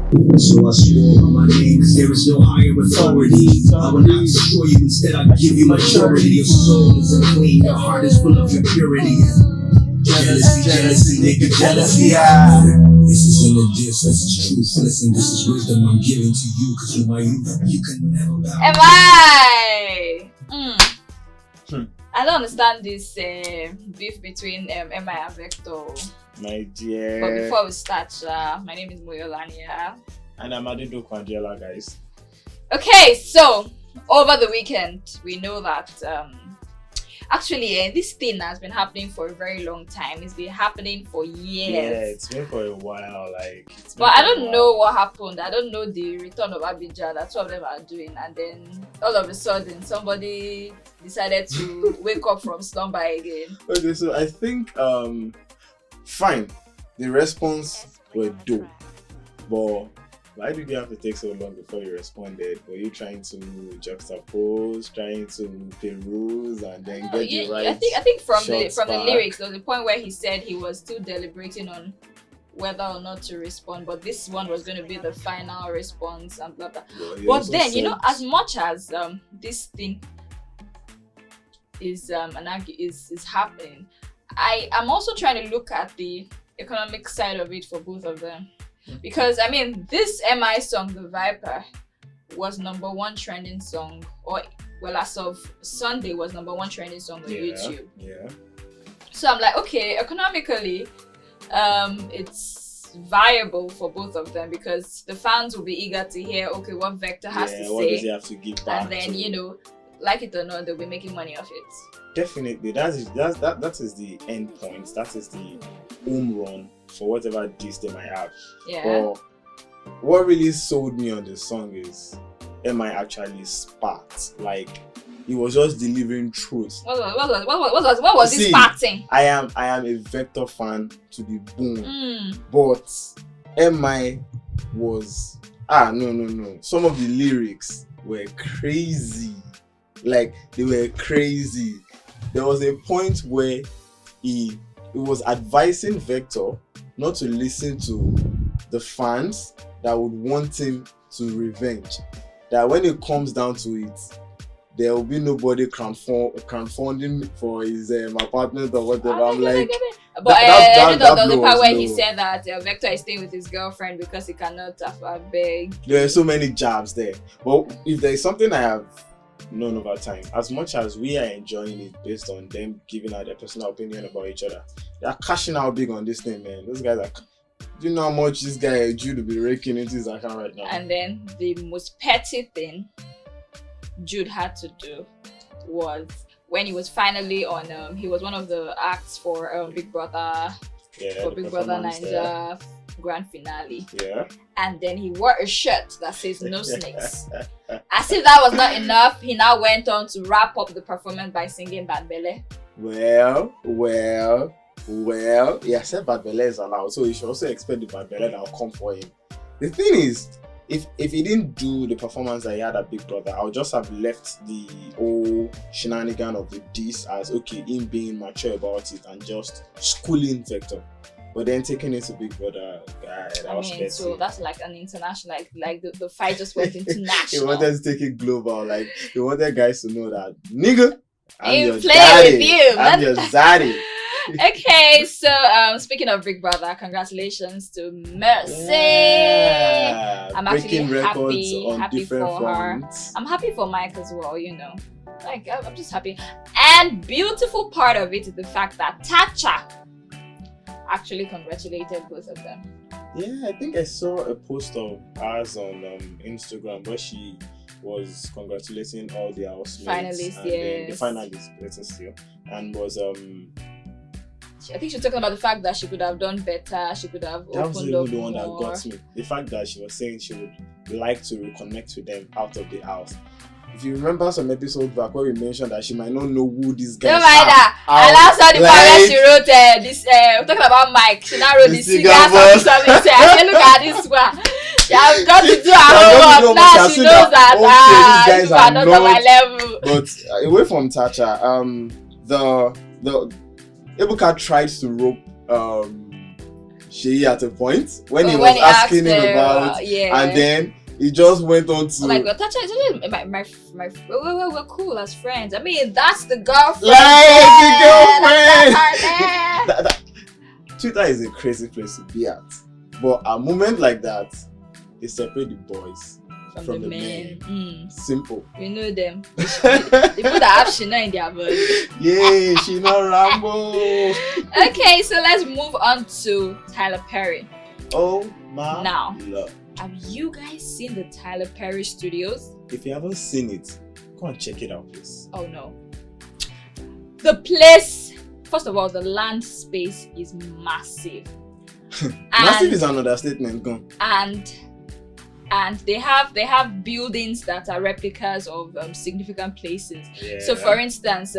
So I swore on my name, cause there is no higher authority. I will not destroy you, instead I give you maturity. Your soul is unclean, your heart is full of impurity. Jealousy, nigga, jealousy. This isn't a diss, this is truth. Listen, this is wisdom I'm giving to you, cause you're my youth. You can never bow. Am I? I don't understand this beef between MI and Vector. My dear. But before we start, my name is Moyolania. And I'm Adedo Kwandela, guys. Okay, so over the weekend, we know that actually this thing has been happening for a very long time. It's been happening for years. Yeah, it's been for a while. But I don't know what happened. I don't know the return of Abidjan that two of them are doing, and then all of a sudden somebody decided to wake up from slumber again. Okay, so I think fine. The response were dope, but why did you have to take so long before you responded? Were you trying to juxtapose, trying to peruse, and then get the right? I think from the lyrics, there was a point where he said he was still deliberating on whether or not to respond, but this one was going to be the final response and blah blah. But then, you know, as much as this thing is is happening, I am also trying to look at the economic side of it for both of them. Because I mean, this MI song, The Viper, was #1 trending song, or well, as of Sunday, was #1 trending song on YouTube. Yeah. So I'm like, okay, economically, it's viable for both of them because the fans will be eager to hear, okay, what Vector has to what say, does he have to give back? and then you know, like it or not, they'll be making money off it. Definitely, that is the end point. That is the home run for whatever diss they might have. Yeah. But what really sold me on the song is MI actually spat. Like, he was just delivering truth. What was this sparting? I am a Vector fan to the bone. But MI was no. Some of the lyrics were crazy. Like, they were crazy. There was a point where he was advising Vector not to listen to the fans that would want him to revenge. That when it comes down to it, there will be nobody crowdfunding for his apartment or whatever. I'm like, but the part where he said that Vector is staying with his girlfriend because he cannot afford beg. There are so many jabs there. But if there is something I have known over time, as much as we are enjoying it based on them giving out their personal opinion about each other, they are cashing out big on this thing, man. Those guys are. Do you know how much this guy Jude will be raking into his account right now? And then the most petty thing Jude had to do was when he was finally on. He was one of the acts for Big Brother. Yeah, for Big Brother Naija grand finale. Yeah. And then he wore a shirt that says "No Snakes." As if that was not enough, he now went on to wrap up the performance by singing Bad Belle. Well, he said Bad Belle is allowed, so you should also expect the Bad Belle that will come for him. The thing is, if he didn't do the performance that he had at Big Brother, I would just have left the whole shenanigan of the diss as, okay, him being mature about it and just schooling Vector. But then taking it to Big Brother, that was petty. So that's like an international, like the fight just went international. He wanted to take it global, like he wanted guys to know that, nigga, I'm your zaddy. Okay, so speaking of Big Brother, congratulations to Mercy. Yeah, I'm actually happy for fronts. her. I'm happy for Mike as well, you know. Like, I'm just happy. And beautiful part of it is the fact that Tacha actually congratulated both of them. Yeah, I think I saw a post of ours on Instagram where she was congratulating all the housemates. Finalists, yes. The finalists, better still. And was I think she was talking about the fact that she could have done better, she could have that was opened up the one that more. got me. The fact that she was saying she would like to reconnect with them out of the house. If you remember some episodes back where we mentioned that she might not know who this guy is. Don't mind that. I last saw the part where she wrote this. We're talking about Mike. She now wrote the cigar something. I said, look at this one. She has got to do her homework. Now she knows that these guys are not on my level. But away from Tacha, the Ebuka tries to rope Sheyi at a point when he When was he asking him asked her, about, yeah. and then he just went on to Oh my god, that's actually we're cool as friends. I mean, that's the girlfriend. like the That's girlfriend. her there. Twitter is a crazy place to be at, but a moment like that, they separate the boys from the men. Simple. We know them. They put the app Shina in their body. Yay, she not Rambo. Okay, so let's move on to Tyler Perry. Oh my Now. love. Have you guys seen the Tyler Perry Studios? If you haven't seen it, go and check it out, please. Oh no. The place, first of all, the land space is massive. Massive is an understatement. Gone. And they have buildings that are replicas of significant places. Yeah. So for instance,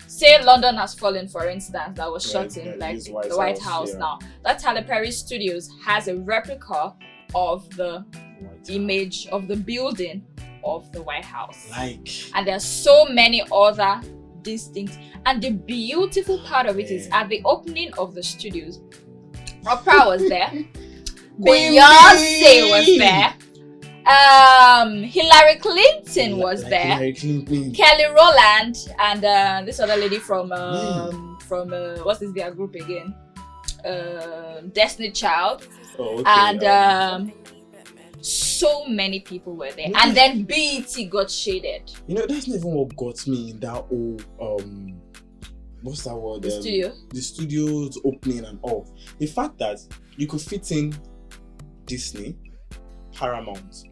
say London Has Fallen, for instance, that was shot Yeah, in like use the White White House, House yeah. now. That Tyler Perry Studios has a replica of the image of the building of the White House. Like, And there's so many other distinct, and the beautiful part of it is at the opening of the studios, Oprah was there, Beyonce was there, Hillary Clinton was like there, Hillary Clinton. Kelly Rowland, and this other lady from what's this their group again, Destiny Child. Oh, okay. And so many people were there, and then BET got shaded. You know, that's not even what got me in that whole what's that word? The studio. The studio's opening and all. The fact that you could fit in Disney, Paramount,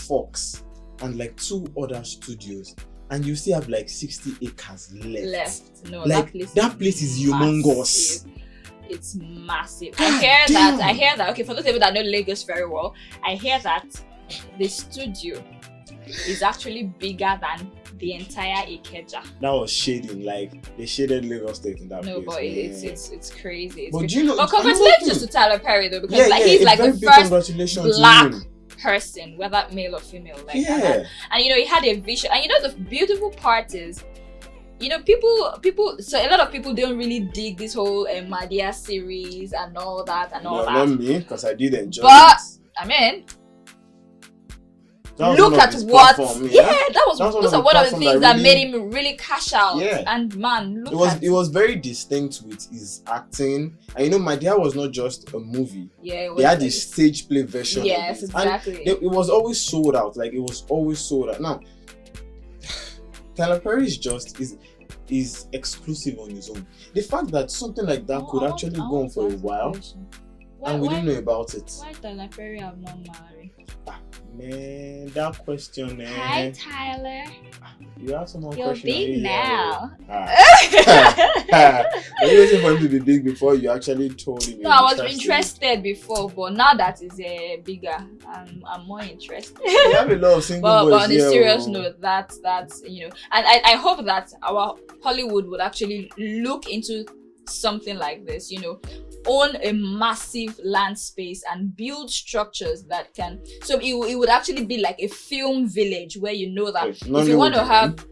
Fox, and like 2 other studios, and you still have like 60 acres left. No, Like that place is humongous. massive. It's massive. God I hear damn. that. Okay, for those people that know Lagos very well, I hear that the studio is actually bigger than the entire Ikeja. That was shading, like they shaded Lagos State in that No, place. but man. it's crazy. It's But crazy. do you know? But another congratulations thing- to Tyler Perry though, because Yeah, like yeah, he's a like the very big first congratulations black to him. person, whether male or female, like Yeah. and you know, he had a vision. And you know, the beautiful part is, you know, people. So a lot of people don't really dig this whole Madia series and all that and all No, that. not me, because I did enjoy But it. I mean, That was look one of at his what. platform, Yeah, that was That was those are one of the things that made him really cash out. Yeah. And man, look at It was very distinct with his acting, and you know, My Dear was not just a movie. yeah, it They had was- the stage play version. Yes, of it. And exactly. it was always sold out. Like it was always sold out. Now, Tyler Perry is exclusive on his own. The fact that something like that could actually go on for a while, and we didn't know about it. Why Tyler Perry have not married? Man, that question, Hi Tyler, you have some more you're questions. big now. Are you waiting for him to be big before you actually told him? No, I was interested before, but now that is bigger, I'm more interested. You have a lot of single boys But on a here, serious oh. note, that's you know, and I hope that our Hollywood would actually look into something like this, you know, own a massive land space and build structures that can, so it would actually be like a film village where you know that Yes, if you want to Nollywood, have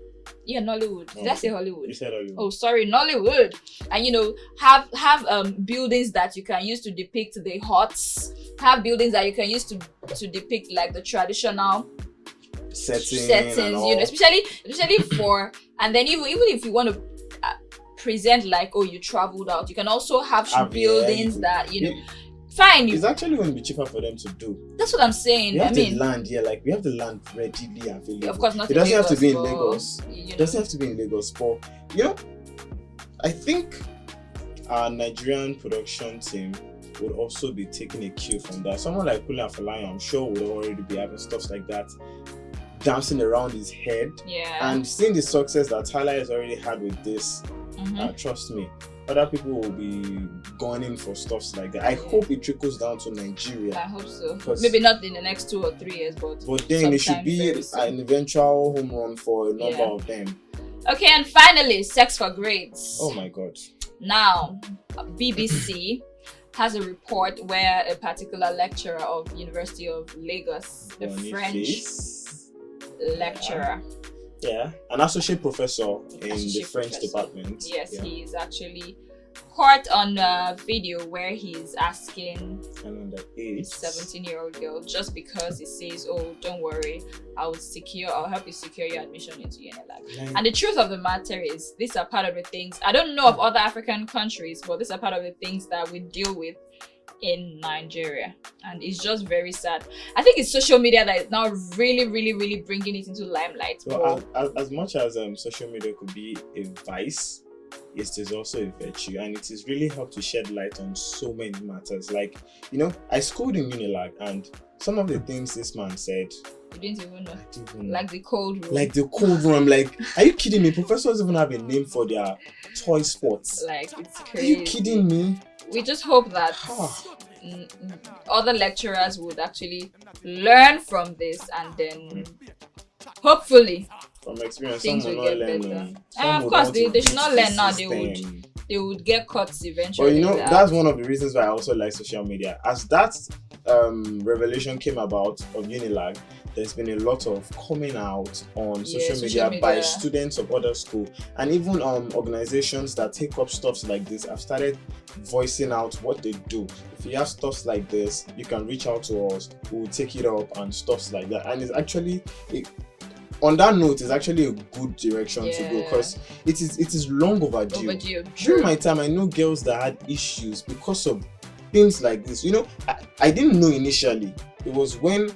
Nollywood. Did I Okay. say Hollywood? You said Hollywood. Oh, sorry, Nollywood. And you know, have buildings that you can use to depict the huts. Have buildings that you can use to depict like the traditional settings, you know, especially for, and then even if you want to present like, oh, you traveled out, you can also have buildings that, you know, fine. It's actually going to be cheaper for them to do. That's what I'm saying. We have I mean, the land here, like we have the land readily available. of course, not. It doesn't have to be in but, Lagos. you know. It doesn't have to be in Lagos, but you know, I think our Nigerian production team would also be taking a cue from that. Someone like Kule Afolayan, I'm sure, would already be having stuff like that dancing around his head. Yeah. And seeing the success that Tyler has already had with this, trust me, other people will be going in for stuffs like that. I hope it trickles down to Nigeria. I hope so. 'Cause- Maybe not in the next 2 or 3 years, but then it should sometime be very soon. an eventual home run for a number Yeah. of them. Okay, and finally, Sex for Grades. Oh my god. Now, BBC has a report where a particular lecturer of University of Lagos, a French Boniface. lecturer, Yeah, an associate professor in the Associate French professor. department. yes, Yeah. he is actually caught on a video where he's asking And on the a age. 17-year-old girl just because he says, "Oh, don't worry, I'll help you secure your admission into Unilag." And the truth of the matter is, these are part of the things, I don't know of other African countries, but these are part of the things that we deal with in Nigeria, and it's just very sad. I think it's social media that is now really bringing it into limelight. So as much as social media could be a vice, it is also a virtue, and it has really helped to shed light on so many matters. Like, I schooled in Unilag, and some of the things this man said, You didn't even know. I didn't even know. Like the cold room. Like the cold room. I'm like, are you kidding me? Professors even have a name for their toy sports. Like, it's Are crazy. you kidding me? We just hope that Ah. other lecturers would actually learn from this, and then hopefully From experience, things some will will get not learn. better. Some And of would course, want to they should not beat learn the now. system. They would get caught eventually. But that's one of the reasons why I also like social media. As that revelation came about of Unilag, there's been a lot of coming out on social media by students of other school, and even organizations that take up stuffs like this have started voicing out what they do. If you have stuffs like this, you can reach out to us, we will take it up and stuffs like that. And it's actually on that note, it's actually a good direction to go, because it is long overdue. During my time, I know girls that had issues because of things like this. I didn't know initially. It was when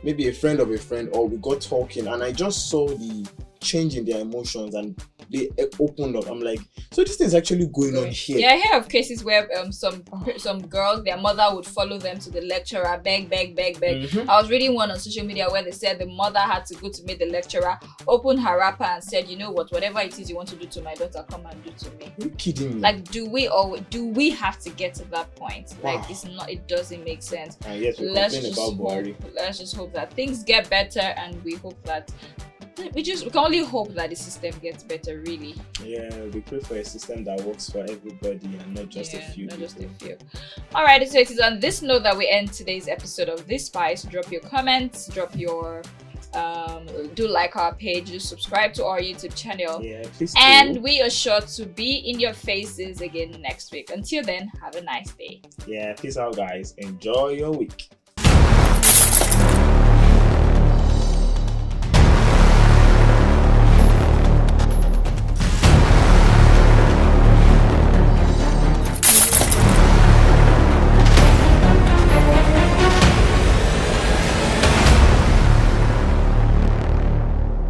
maybe a friend of a friend, or we got talking, and I just saw the change in their emotions, and they opened up. I'm like, so this thing is actually going on here. Yeah, I hear of cases where some girls, their mother would follow them to the lecturer, beg. Mm-hmm. I was reading one on social media where they said the mother had to go to meet the lecturer, open her wrapper, and said, "You know what? Whatever it is you want to do to my daughter, come and do to me." Are you kidding me? Like, do we have to get to that point? Like, it doesn't make sense. And yes, we Let's complain about Buhari. just hope that things get better, and we hope that we can only hope that the system gets better, really. Yeah, we pray for a system that works for everybody and not just a few. Not just a few. All right, so it is on this note that we end today's episode of This Spice. Drop your comments, drop your do like our page, do subscribe to our YouTube channel. Yeah, please and do. we are sure to be in your faces again next week. Until then, have a nice day. Yeah, peace out, guys. Enjoy your week.